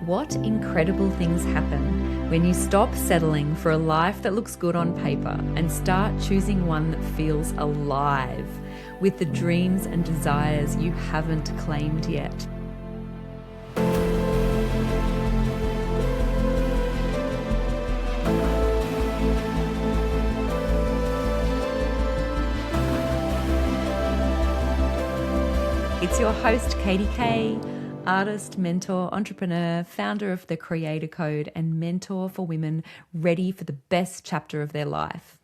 What incredible things happen when you stop settling for a life that looks good on paper and start choosing one that feels alive with the dreams and desires you haven't claimed yet. It's your host, Katie Kay, artist, mentor, entrepreneur, founder of the Creator Code, and mentor for women ready for the best chapter of their life.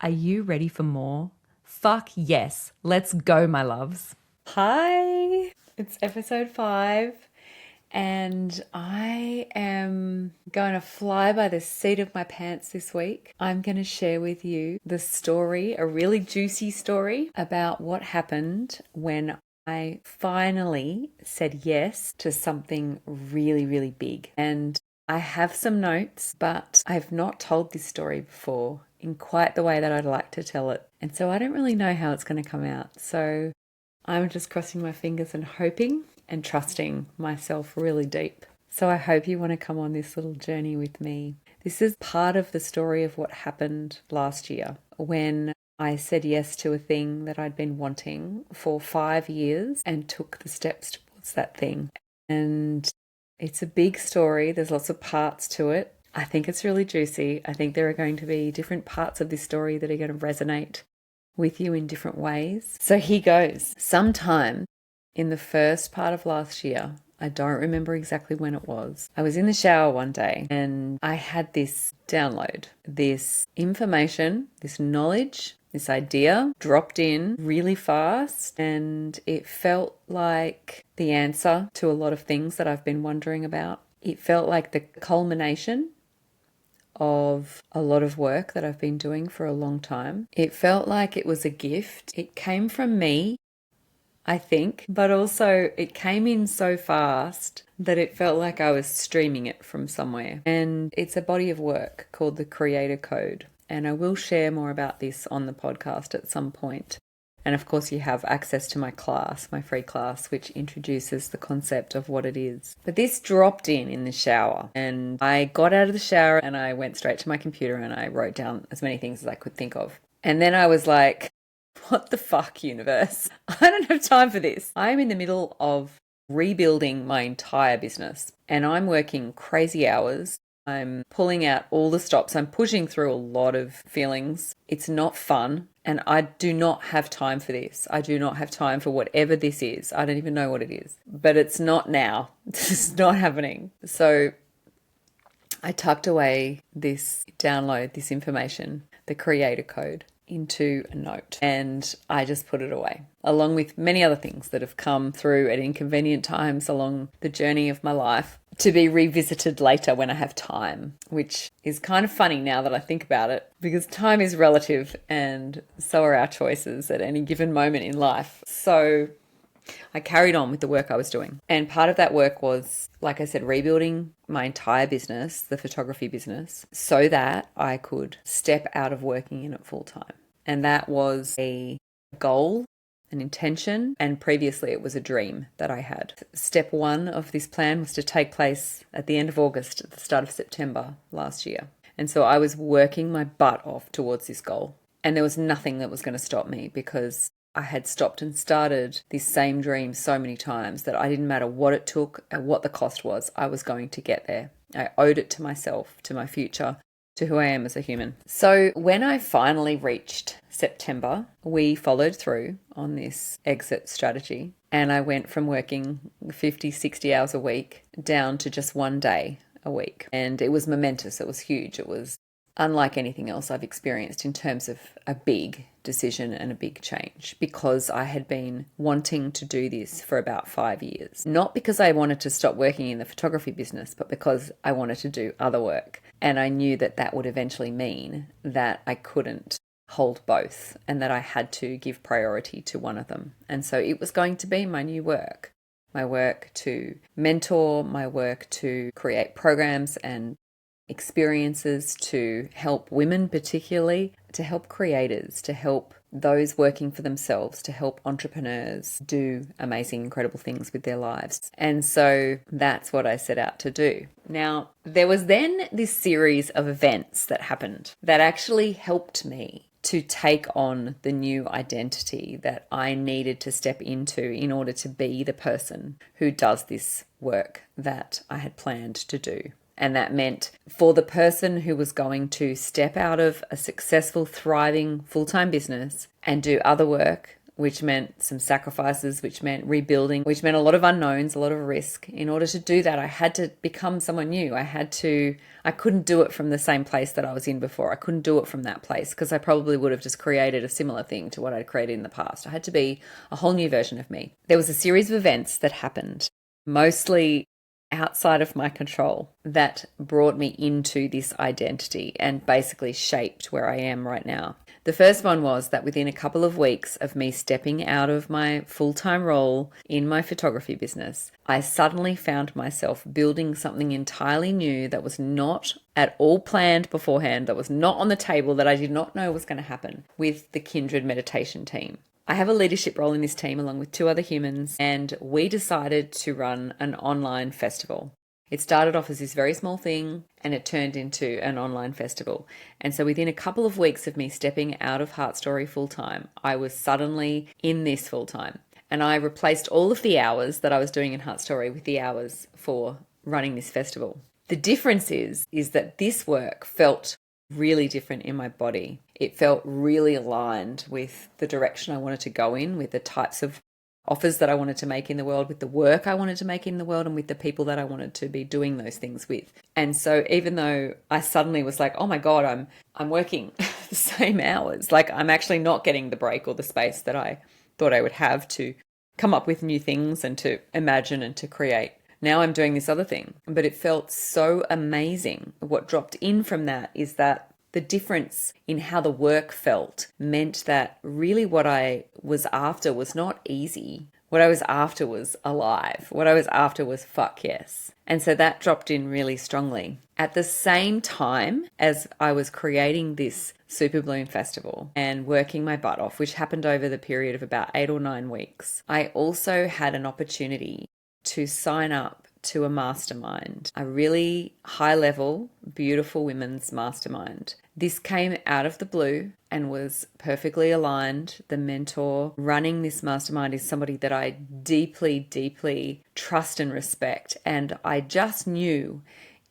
Are you ready for more? Fuck yes. Let's go, my loves. Hi, it's episode 5, and I am going to fly by the seat of my pants this week. I'm going to share with you the story, a really juicy story about what happened when I finally said yes to something really, really big. And I have some notes, but I've not told this story before in quite the way that I'd like to tell it. And so I don't really know how it's going to come out. So I'm just crossing my fingers and hoping and trusting myself really deep. So I hope you want to come on this little journey with me. This is part of the story of what happened last year when I said yes to a thing that I'd been wanting for 5 years and took the steps towards that thing. And it's a big story. There's lots of parts to it. I think it's really juicy. I think there are going to be different parts of this story that are going to resonate with you in different ways. So here goes. Sometime in the first part of last year, I don't remember exactly when it was, I was in the shower one day and I had this download, this information, this knowledge, this idea dropped in really fast, and it felt like the answer to a lot of things that I've been wondering about. It felt like the culmination of a lot of work that I've been doing for a long time. It felt like it was a gift. It came from me, I think, but also it came in so fast that it felt like I was streaming it from somewhere. And it's a body of work called the Creator Code. And I will share more about this on the podcast at some point. And of course, you have access to my class, my free class, which introduces the concept of what it is. But this dropped in the shower, and I got out of the shower and I went straight to my computer and I wrote down as many things as I could think of. And then I was like, what the fuck, universe? I don't have time for this. I'm in the middle of rebuilding my entire business and I'm working crazy hours. I'm pulling out all the stops. I'm pushing through a lot of feelings. It's not fun. And I do not have time for this. I do not have time for whatever this is. I don't even know what it is. But it's not now. This is not happening. So I tucked away this download, this information, the Creator Code, into a note, and I just put it away, along with many other things that have come through at inconvenient times along the journey of my life to be revisited later when I have time, which is kind of funny now that I think about it, because time is relative and so are our choices at any given moment in life. So I carried on with the work I was doing. And part of that work was, like I said, rebuilding my entire business, the photography business, so that I could step out of working in it full time. And that was a goal, an intention, and previously it was a dream that I had. Step 1 of this plan was to take place at the end of August, at the start of September last year. And so I was working my butt off towards this goal. And there was nothing that was going to stop me, because I had stopped and started this same dream so many times that I didn't matter what it took and what the cost was, I was going to get there. I owed it to myself, to my future, to who I am as a human. So when I finally reached September, we followed through on this exit strategy, and I went from working 50, 60 hours a week down to just 1 day a week. And it was momentous. It was huge. It was unlike anything else I've experienced in terms of a big decision and a big change, because I had been wanting to do this for about 5 years. Not because I wanted to stop working in the photography business, but because I wanted to do other work. And I knew that that would eventually mean that I couldn't hold both and that I had to give priority to one of them. And so it was going to be my new work, my work to mentor, my work to create programs and experiences to help women, particularly to help creators, to help those working for themselves to help entrepreneurs do amazing, incredible things with their lives. And so that's what I set out to do. Now, there was then this series of events that happened that actually helped me to take on the new identity that I needed to step into in order to be the person who does this work that I had planned to do. And that meant for the person who was going to step out of a successful, thriving, full-time business and do other work, which meant some sacrifices, which meant rebuilding, which meant a lot of unknowns, a lot of risk. In order to do that, I had to become someone new. I couldn't do it from the same place that I was in before. I couldn't do it from that place because I probably would have just created a similar thing to what I'd created in the past. I had to be a whole new version of me. There was a series of events that happened, mostly outside of my control, that brought me into this identity and basically shaped where I am right now. The first one was that within a couple of weeks of me stepping out of my full-time role in my photography business, I suddenly found myself building something entirely new that was not at all planned beforehand, that was not on the table, that I did not know was going to happen with the Kindred meditation team. I have a leadership role in this team along with 2 other humans, and we decided to run an online festival. It started off as this very small thing and it turned into an online festival. And so within a couple of weeks of me stepping out of Heart Story full-time, I was suddenly in this full-time. And I replaced all of the hours that I was doing in Heart Story with the hours for running this festival. The difference is that this work felt really different in my body. It felt really aligned with the direction I wanted to go in, with the types of offers that I wanted to make in the world, with the work I wanted to make in the world, and with the people that I wanted to be doing those things with. And so even though I suddenly was like, oh my God, I'm working the same hours, like I'm actually not getting the break or the space that I thought I would have to come up with new things and to imagine and to create. Now I'm doing this other thing, but it felt so amazing. What dropped in from that is that the difference in how the work felt meant that really what I was after was not easy. What I was after was alive. What I was after was fuck yes. And so that dropped in really strongly. At the same time as I was creating this Superbloom Festival and working my butt off, which happened over the period of about 8 or 9 weeks, I also had an opportunity to sign up to a mastermind, a really high level, beautiful women's mastermind. This came out of the blue and was perfectly aligned. The mentor running this mastermind is somebody that I deeply, deeply trust and respect. And I just knew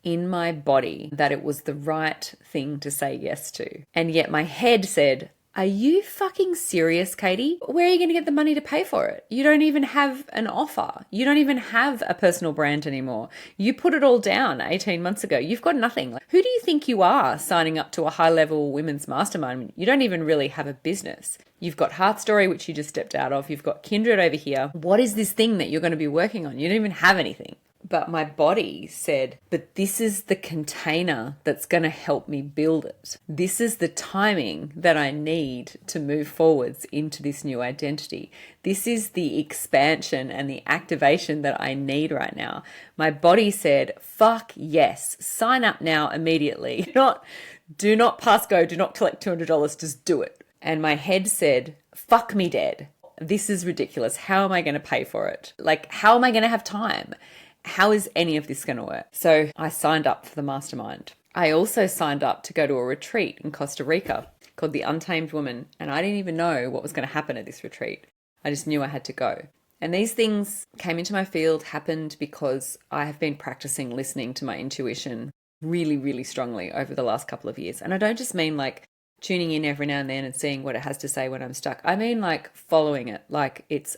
in my body that it was the right thing to say yes to. And yet my head said, are you fucking serious, Katie? Where are you going to get the money to pay for it? You don't even have an offer. You don't even have a personal brand anymore. You put it all down 18 months ago. You've got nothing. Who do you think you are signing up to a high-level women's mastermind? You don't even really have a business. You've got Heart Story, which you just stepped out of. You've got Kindred over here. What is this thing that you're going to be working on? You don't even have anything. But my body said, but this is the container that's going to help me build it. This is the timing that I need to move forwards into this new identity. This is the expansion and the activation that I need right now. My body said, fuck yes, sign up now immediately. Do not pass go, do not collect $200, just do it. And my head said, fuck me dead. This is ridiculous. How am I going to pay for it? Like, how am I going to have time? How is any of this going to work? So I signed up for the mastermind. I also signed up to go to a retreat in Costa Rica called the Untamed Woman. And I didn't even know what was going to happen at this retreat. I just knew I had to go. And these things came into my field, happened because I have been practicing listening to my intuition really, really strongly over the last couple of years. And I don't just mean like tuning in every now and then and seeing what it has to say when I'm stuck. I mean like following it, like it's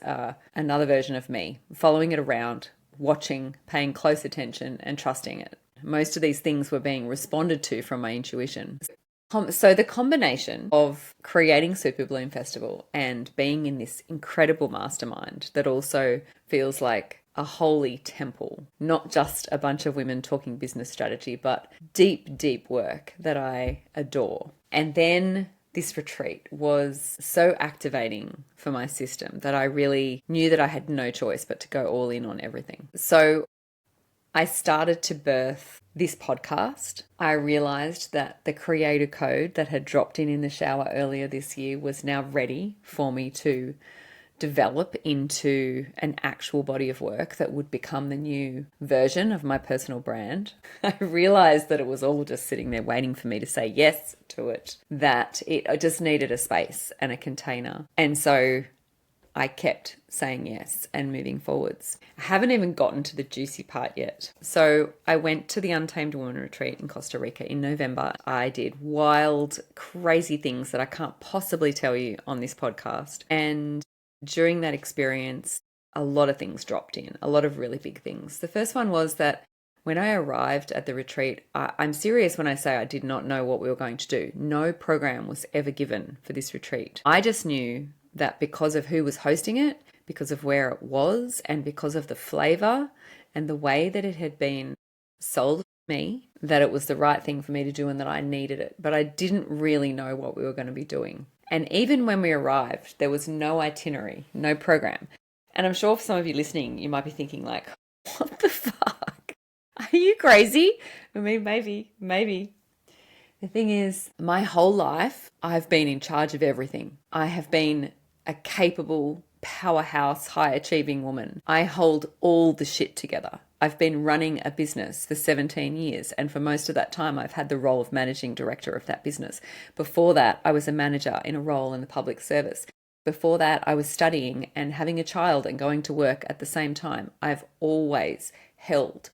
another version of me, following it around, watching, paying close attention and trusting it. Most of these things were being responded to from my intuition. So the combination of creating Superbloom Festival and being in this incredible mastermind that also feels like a holy temple, not just a bunch of women talking business strategy, but deep, deep work that I adore. And then this retreat was so activating for my system that I really knew that I had no choice but to go all in on everything. So I started to birth this podcast, I realized that the creator code that had dropped in the shower earlier this year was now ready for me to develop into an actual body of work that would become the new version of my personal brand. I realized that it was all just sitting there waiting for me to say yes to it, that I just needed a space and a container. And so I kept saying yes and moving forwards. I haven't even gotten to the juicy part yet. So I went to the Untamed Woman retreat in Costa Rica in November. I did wild, crazy things that I can't possibly tell you on this podcast. And during that experience, a lot of things dropped in, a lot of really big things. The first one was that when I arrived at the retreat, I'm serious when I say I did not know what we were going to do. No program was ever given for this retreat. I just knew that because of who was hosting it, because of where it was, and because of the flavor and the way that it had been sold to me, that it was the right thing for me to do and that I needed it. But I didn't really know what we were going to be doing. And even when we arrived, there was no itinerary, no program. And I'm sure for some of you listening, you might be thinking like, what the fuck? Are you crazy? I mean, maybe. The thing is, my whole life, I've been in charge of everything. I have been a capable, powerhouse, high-achieving woman. I hold all the shit together. I've been running a business for 17 years, and for most of that time, I've had the role of managing director of that business. Before that, I was a manager in a role in the public service. Before that, I was studying and having a child and going to work at the same time. I've always held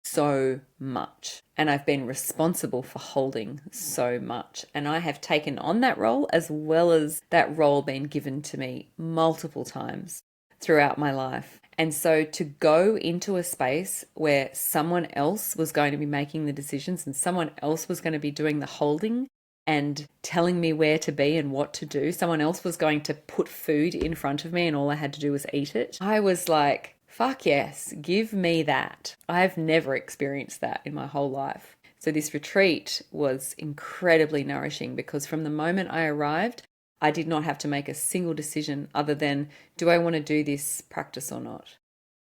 so much, and I've been responsible for holding so much, and I have taken on that role as well as that role being given to me multiple times throughout my life. And so to go into a space where someone else was going to be making the decisions and someone else was going to be doing the holding and telling me where to be and what to do, someone else was going to put food in front of me and all I had to do was eat it, I was like, fuck yes, give me that. I've never experienced that in my whole life. So this retreat was incredibly nourishing because from the moment I arrived, I did not have to make a single decision other than, do I want to do this practice or not?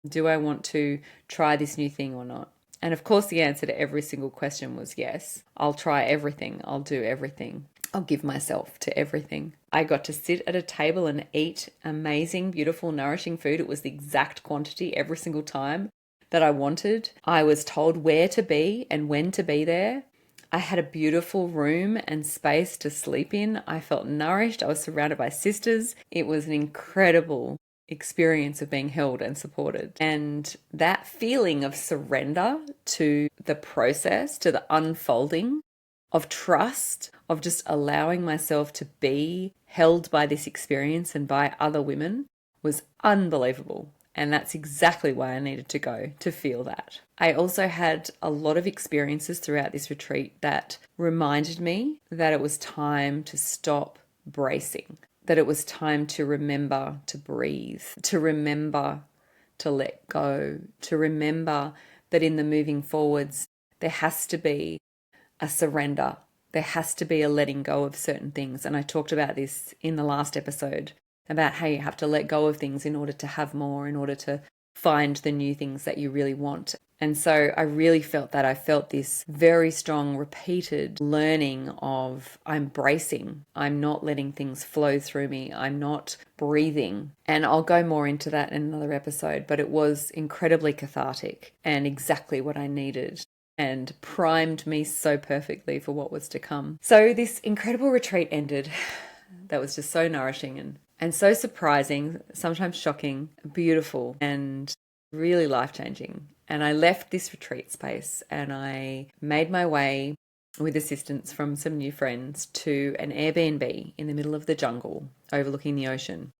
Do I want to try this new thing or not? And of course, the answer to every single question was yes. I'll try everything. I'll do everything. I'll give myself to everything. I got to sit at a table and eat amazing, beautiful, nourishing food. It was the exact quantity every single time that I wanted. I was told where to be and when to be there. I had a beautiful room and space to sleep in. I felt nourished. I was surrounded by sisters. It was an incredible experience of being held and supported. And that feeling of surrender to the process, to the unfolding, of trust, of just allowing myself to be held by this experience and by other women was unbelievable. And that's exactly why I needed to go, to feel that. I also had a lot of experiences throughout this retreat that reminded me that it was time to stop bracing, that it was time to remember to breathe, to remember to let go, to remember that in the moving forwards, there has to be a surrender. There has to be a letting go of certain things. And I talked about this in the last episode about how you have to let go of things in order to have more, in order to find the new things that you really want. And so I really felt that. I felt this very strong, repeated learning of I'm bracing. I'm not letting things flow through me. I'm not breathing. And I'll go more into that in another episode, but it was incredibly cathartic and exactly what I needed and primed me so perfectly for what was to come. So this incredible retreat ended. That was just so nourishing and so surprising, sometimes shocking, beautiful, and really life-changing. And I left this retreat space and I made my way with assistance from some new friends to an Airbnb in the middle of the jungle overlooking the ocean,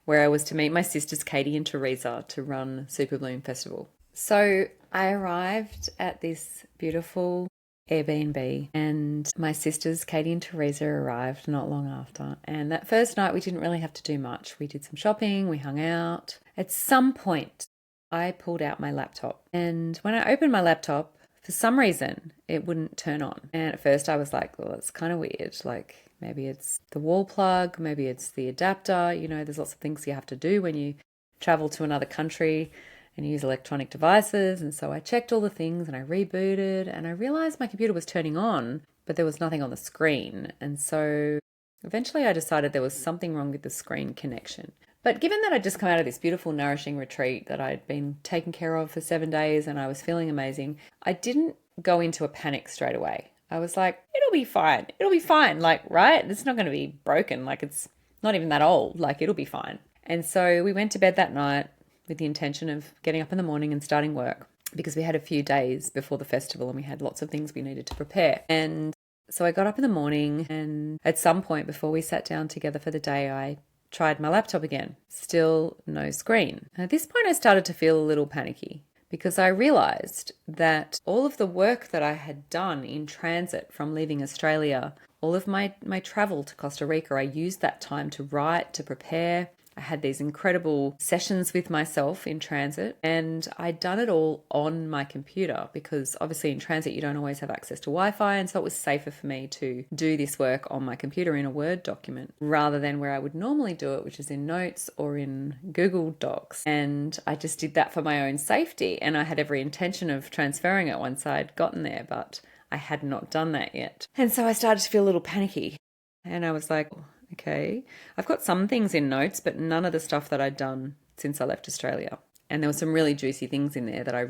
where I was to meet my sisters Katie and Teresa to run Superbloom Festival. So I arrived at this beautiful Airbnb and my sisters Katie and Teresa arrived not long after. And that first night we didn't really have to do much. We did some shopping, we hung out. At some point I pulled out my laptop, and when I opened my laptop, for some reason it wouldn't turn on. And at first I was like, well, it's kind of weird. Like maybe it's the wall plug, maybe it's the adapter. You know, there's lots of things you have to do when you travel to another country. and use electronic devices. And so I checked all the things and I rebooted and I realized my computer was turning on, but there was nothing on the screen. And so eventually I decided there was something wrong with the screen connection. But given that I'd just come out of this beautiful, nourishing retreat that I'd been taken care of for 7 days and I was feeling amazing, I didn't go into a panic straight away. I was like, it'll be fine. It'll be fine. Like, right? It's not going to be broken. Like, it's not even that old. Like, it'll be fine. And so we went to bed that night with the intention of getting up in the morning and starting work, because we had a few days before the festival and we had lots of things we needed to prepare. And so I got up in the morning, and at some point before we sat down together for the day, I tried my laptop again. Still no screen. At this point, I started to feel a little panicky, because I realized that all of the work that I had done in transit from leaving Australia, all of my travel to Costa Rica, I used that time to write, to prepare. I had these incredible sessions with myself in transit, and I'd done it all on my computer, because obviously in transit you don't always have access to Wi-Fi, and so it was safer for me to do this work on my computer in a Word document rather than where I would normally do it, which is in Notes or in Google Docs. And I just did that for my own safety, and I had every intention of transferring it once I'd gotten there, but I had not done that yet. And so I started to feel a little panicky, and I was like, okay, I've got some things in Notes, but none of the stuff that I'd done since I left Australia. And there were some really juicy things in there that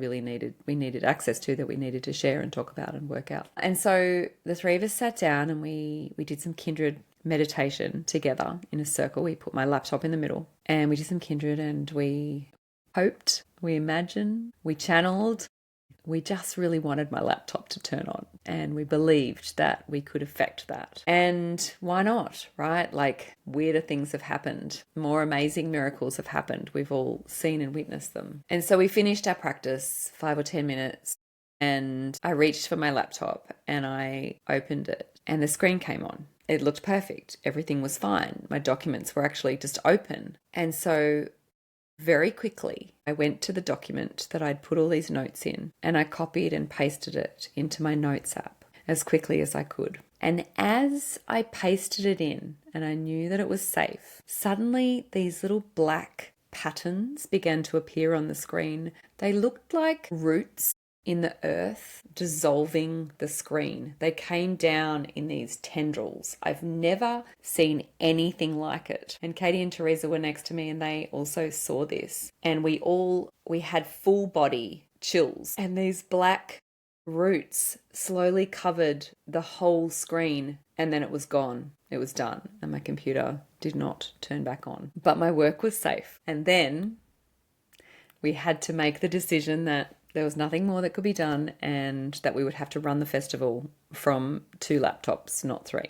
we needed access to, that we needed to share and talk about and work out. And so the three of us sat down and we did some kindred meditation together in a circle. We put my laptop in the middle and we did some kindred, and we hoped, we imagined, we channeled. We just really wanted my laptop to turn on, and we believed that we could affect that. And why not, right? Like, weirder things have happened. More amazing miracles have happened. We've all seen and witnessed them. And so we finished our practice, 5 or 10 minutes, and I reached for my laptop and I opened it, and the screen came on. It looked perfect. Everything was fine. My documents were actually just open. And so very quickly, I went to the document that I'd put all these notes in, and I copied and pasted it into my Notes app as quickly as I could. And as I pasted it in and I knew that it was safe, suddenly these little black patterns began to appear on the screen. They looked like roots in the earth dissolving the screen. They came down in these tendrils. I've never seen anything like it. And Katie and Teresa were next to me, and they also saw this. And we had full body chills, and these black roots slowly covered the whole screen, and then it was gone. It was done, and my computer did not turn back on. But my work was safe. And then we had to make the decision that there was nothing more that could be done, and that we would have to run the festival from 2 laptops, not 3.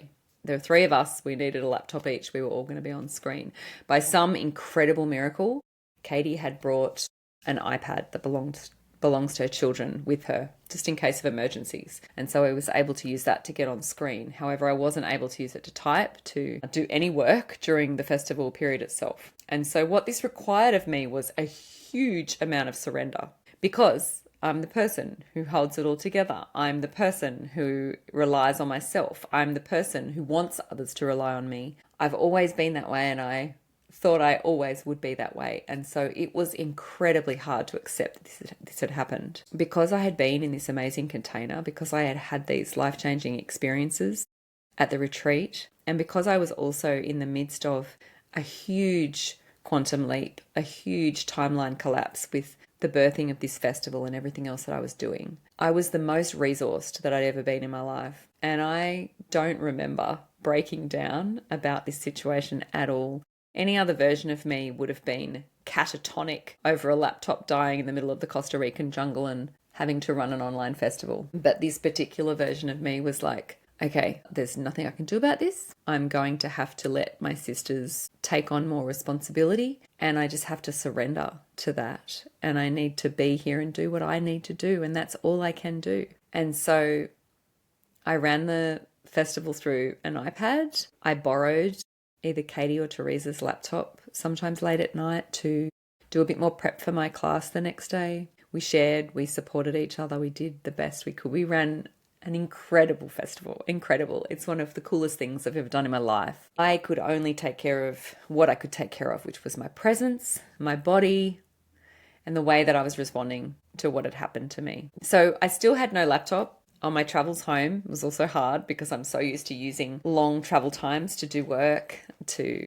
There were 3 of us. We needed a laptop each. We were all going to be on screen. By some incredible miracle, Katie had brought an iPad that belongs to her children with her, just in case of emergencies. And so I was able to use that to get on screen. However, I wasn't able to use it to type, to do any work during the festival period itself. And so what this required of me was a huge amount of surrender, because I'm the person who holds it all together. I'm the person who relies on myself. I'm the person who wants others to rely on me. I've always been that way, and I thought I always would be that way. And so it was incredibly hard to accept that this had happened. Because I had been in this amazing container, because I had had these life-changing experiences at the retreat, and because I was also in the midst of a huge quantum leap, a huge timeline collapse with the birthing of this festival and everything else that I was doing, I was the most resourced that I'd ever been in my life. And I don't remember breaking down about this situation at all. Any other version of me would have been catatonic over a laptop dying in the middle of the Costa Rican jungle and having to run an online festival. But this particular version of me was like, okay, there's nothing I can do about this. I'm going to have to let my sisters take on more responsibility, and I just have to surrender to that. And I need to be here and do what I need to do, and that's all I can do. And so I ran the festival through an iPad. I borrowed either Katie or Teresa's laptop sometimes late at night to do a bit more prep for my class the next day. We shared, we supported each other, we did the best we could. We ran an incredible festival. Incredible. It's one of the coolest things I've ever done in my life. I could only take care of what I could take care of, which was my presence, my body, and the way that I was responding to what had happened to me. So I still had no laptop. On my travels home, it was also hard because I'm so used to using long travel times to do work, to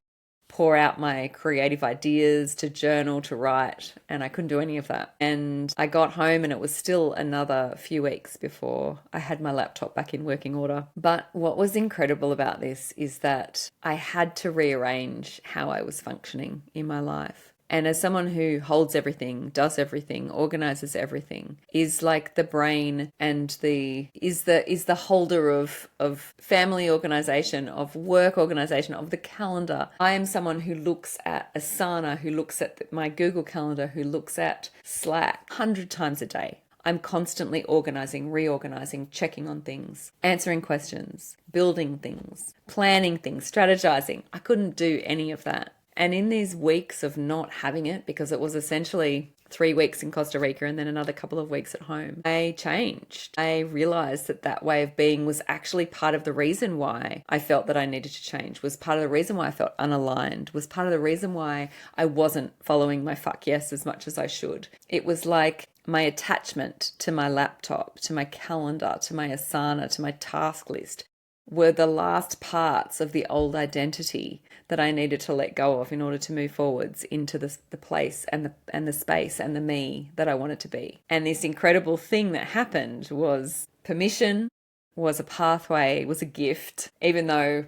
pour out my creative ideas, to journal, to write, and I couldn't do any of that. And I got home and it was still another few weeks before I had my laptop back in working order. But what was incredible about this is that I had to rearrange how I was functioning in my life. And as someone who holds everything, does everything, organizes everything, is like the brain and is the holder of family organization, of work organization, of the calendar. I am someone who looks at Asana, who looks at my Google Calendar, who looks at Slack 100 times a day. I'm constantly organizing, reorganizing, checking on things, answering questions, building things, planning things, strategizing. I couldn't do any of that. And in these weeks of not having it, because it was essentially 3 weeks in Costa Rica and then another couple of weeks at home, I changed. I realized that way of being was actually part of the reason why I felt that I needed to change, was part of the reason why I felt unaligned, was part of the reason why I wasn't following my fuck yes as much as I should. It was like my attachment to my laptop, to my calendar, to my Asana, to my task list were the last parts of the old identity that I needed to let go of in order to move forwards into the place and the space and the me that I wanted to be. And this incredible thing that happened was permission, was a pathway, was a gift, even though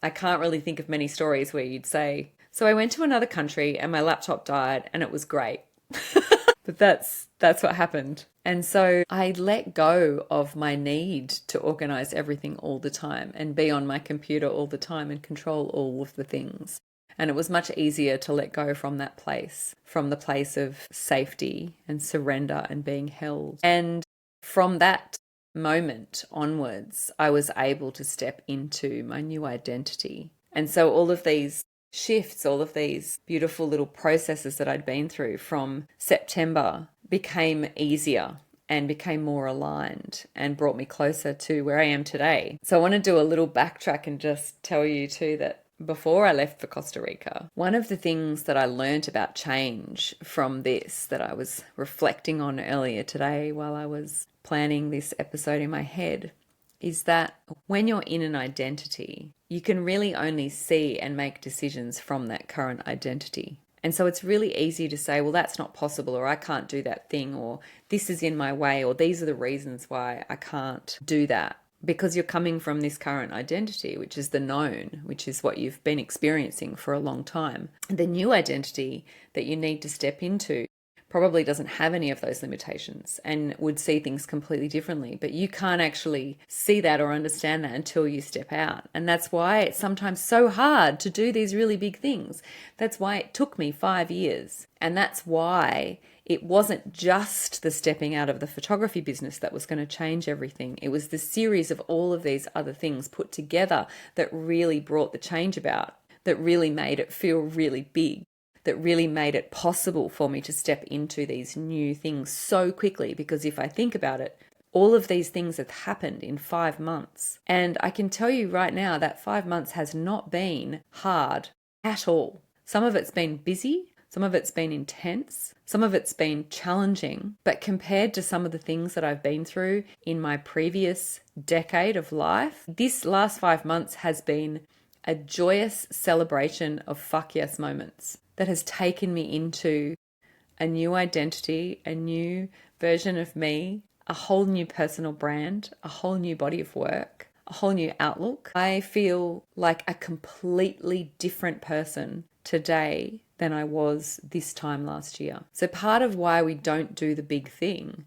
I can't really think of many stories where you'd say, so I went to another country and my laptop died and it was great. But that's what happened. And so I let go of my need to organize everything all the time and be on my computer all the time and control all of the things. And it was much easier to let go from that place, from the place of safety and surrender and being held. And from that moment onwards, I was able to step into my new identity. And so all of these shifts, all of these beautiful little processes that I'd been through from September became easier and became more aligned and brought me closer to where I am today. So I want to do a little backtrack and just tell you too that before I left for Costa Rica, one of the things that I learned about change from this that I was reflecting on earlier today while I was planning this episode in my head is that when you're in an identity, you can really only see and make decisions from that current identity. And so it's really easy to say, well, that's not possible, or I can't do that thing, or this is in my way, or these are the reasons why I can't do that. Because you're coming from this current identity, which is the known, which is what you've been experiencing for a long time. The new identity that you need to step into probably doesn't have any of those limitations and would see things completely differently. But you can't actually see that or understand that until you step out. And that's why it's sometimes so hard to do these really big things. That's why it took me 5 years. And that's why it wasn't just the stepping out of the photography business that was going to change everything. It was the series of all of these other things put together that really brought the change about, that really made it feel really big, that really made it possible for me to step into these new things so quickly. Because if I think about it, all of these things have happened in 5 months. And I can tell you right now that 5 months has not been hard at all. Some of it's been busy, some of it's been intense, some of it's been challenging. But compared to some of the things that I've been through in my previous decade of life, this last 5 months has been a joyous celebration of fuck yes moments that has taken me into a new identity, a new version of me, a whole new personal brand, a whole new body of work, a whole new outlook. I feel like a completely different person today than I was this time last year. So part of why we don't do the big thing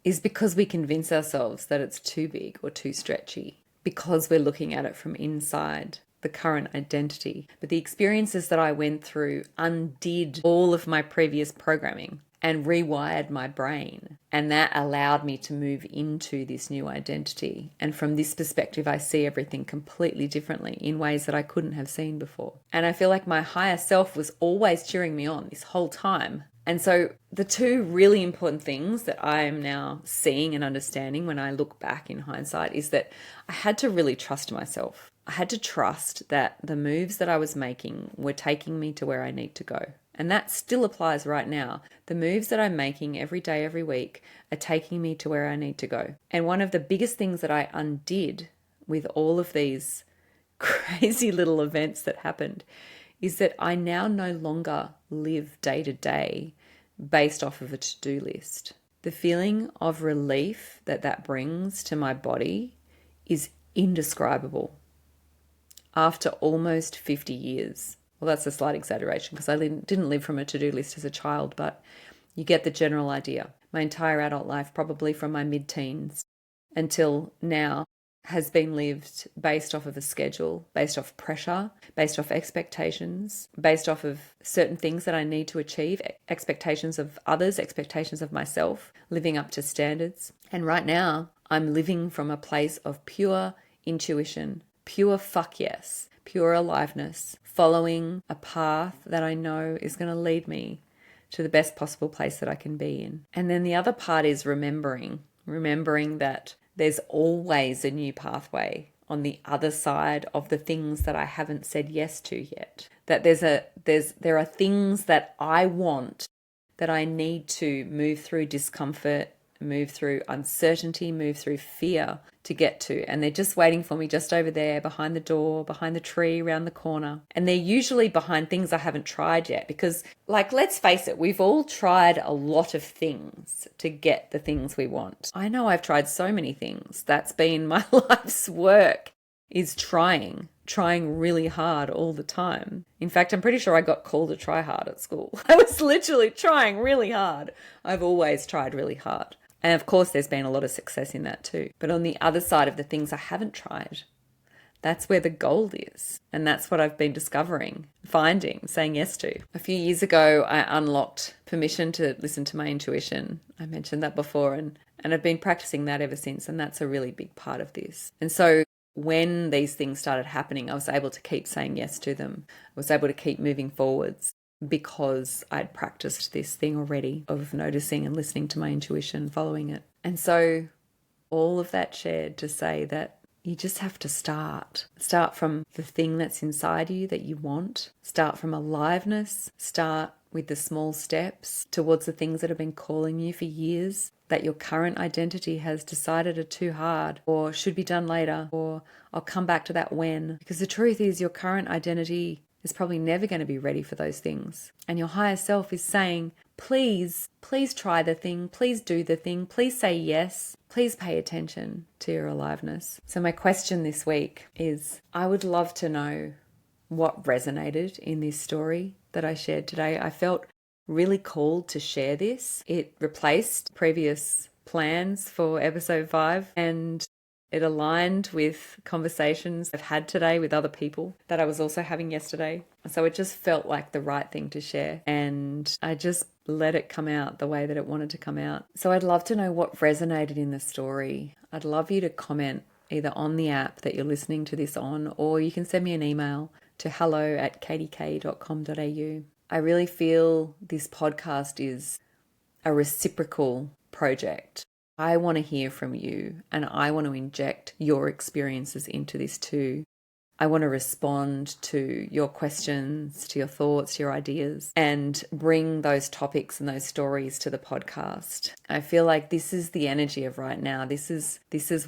is because we convince ourselves that it's too big or too stretchy, because we're looking at it from inside the current identity. But the experiences that I went through undid all of my previous programming and rewired my brain. And that allowed me to move into this new identity. And from this perspective, I see everything completely differently in ways that I couldn't have seen before. And I feel like my higher self was always cheering me on this whole time. And so the two really important things that I am now seeing and understanding when I look back in hindsight is that I had to really trust myself. I had to trust that the moves that I was making were taking me to where I need to go. And that still applies right now. The moves that I'm making every day, every week are taking me to where I need to go. And one of the biggest things that I undid with all of these crazy little events that happened is that I now no longer live day to day based off of a to-do list. The feeling of relief that that brings to my body is indescribable. After almost 50 years. Well, that's a slight exaggeration because I didn't live from a to-do list as a child, but you get the general idea. My entire adult life, probably from my mid-teens until now, has been lived based off of a schedule, based off pressure, based off expectations, based off of certain things that I need to achieve, expectations of others, expectations of myself, living up to standards. And right now, I'm living from a place of pure intuition, pure fuck yes, pure aliveness, following a path that I know is going to lead me to the best possible place that I can be in. And then the other part is remembering that there's always a new pathway on the other side of the things that I haven't said yes to yet. That there are things that I want, that I need to move through discomfort, move through uncertainty, move through fear to get to. And they're just waiting for me just over there, behind the door, behind the tree, around the corner. And they're usually behind things I haven't tried yet because, like, let's face it, we've all tried a lot of things to get the things we want. I know I've tried so many things. That's been my life's work, is trying really hard all the time. In fact, I'm pretty sure I got called a try hard at school. I was literally trying really hard. I've always tried really hard. And of course, there's been a lot of success in that too. But on the other side of the things I haven't tried, that's where the gold is. And that's what I've been discovering, finding, saying yes to. A few years ago, I unlocked permission to listen to my intuition. I mentioned that before, and I've been practicing that ever since. And that's a really big part of this. And so when these things started happening, I was able to keep saying yes to them. I was able to keep moving forwards, because I'd practiced this thing already of noticing and listening to my intuition, following it. And so all of that shared to say that you just have to start. Start from the thing that's inside you that you want. Start from aliveness. Start with the small steps towards the things that have been calling you for years, that your current identity has decided are too hard or should be done later, or I'll come back to that when. Because the truth is, your current identity is probably never going to be ready for those things. And your higher self is saying, please try the thing, please do the thing, please say yes, please pay attention to your aliveness. So my question this week is, I would love to know what resonated in this story that I shared today. I felt really called to share this. It replaced previous plans for episode 5, and it aligned with conversations I've had today with other people that I was also having yesterday. So it just felt like the right thing to share. And I just let it come out the way that it wanted to come out. So I'd love to know what resonated in the story. I'd love you to comment either on the app that you're listening to this on, or you can send me an email to hello@kdk.com.au. I really feel this podcast is a reciprocal project. I want to hear from you, and I want to inject your experiences into this too. I want to respond to your questions, to your thoughts, your ideas, and bring those topics and those stories to the podcast. I feel like this is the energy of right now. This is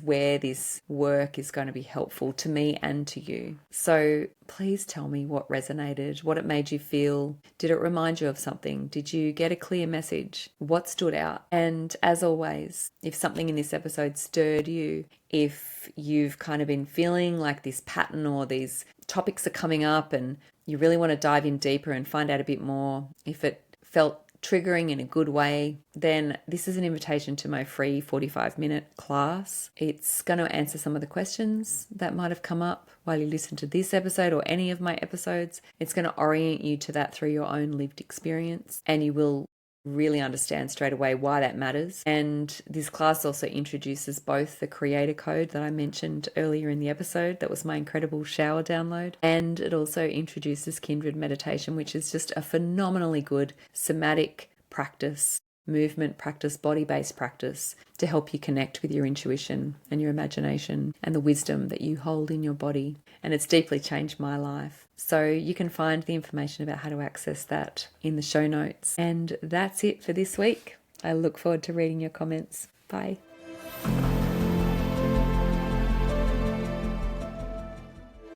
where this work is going to be helpful to me and to you. So please tell me what resonated, what it made you feel. Did it remind you of something? Did you get a clear message? What stood out? And as always, if something in this episode stirred you, if you've kind of been feeling like this pattern or these topics are coming up and you really want to dive in deeper and find out a bit more, if it felt triggering in a good way, then this is an invitation to my free 45-minute class. It's going to answer some of the questions that might have come up while you listen to this episode or any of my episodes. It's going to orient you to that through your own lived experience, and you will really understand straight away why that matters. And this class also introduces both the creator code that I mentioned earlier in the episode, that was my incredible shower download, and it also introduces kindred meditation, which is just a phenomenally good somatic practice movement practice, body-based practice to help you connect with your intuition and your imagination and the wisdom that you hold in your body. And it's deeply changed my life. So you can find the information about how to access that in the show notes. And that's it for this week. I look forward to reading your comments. Bye.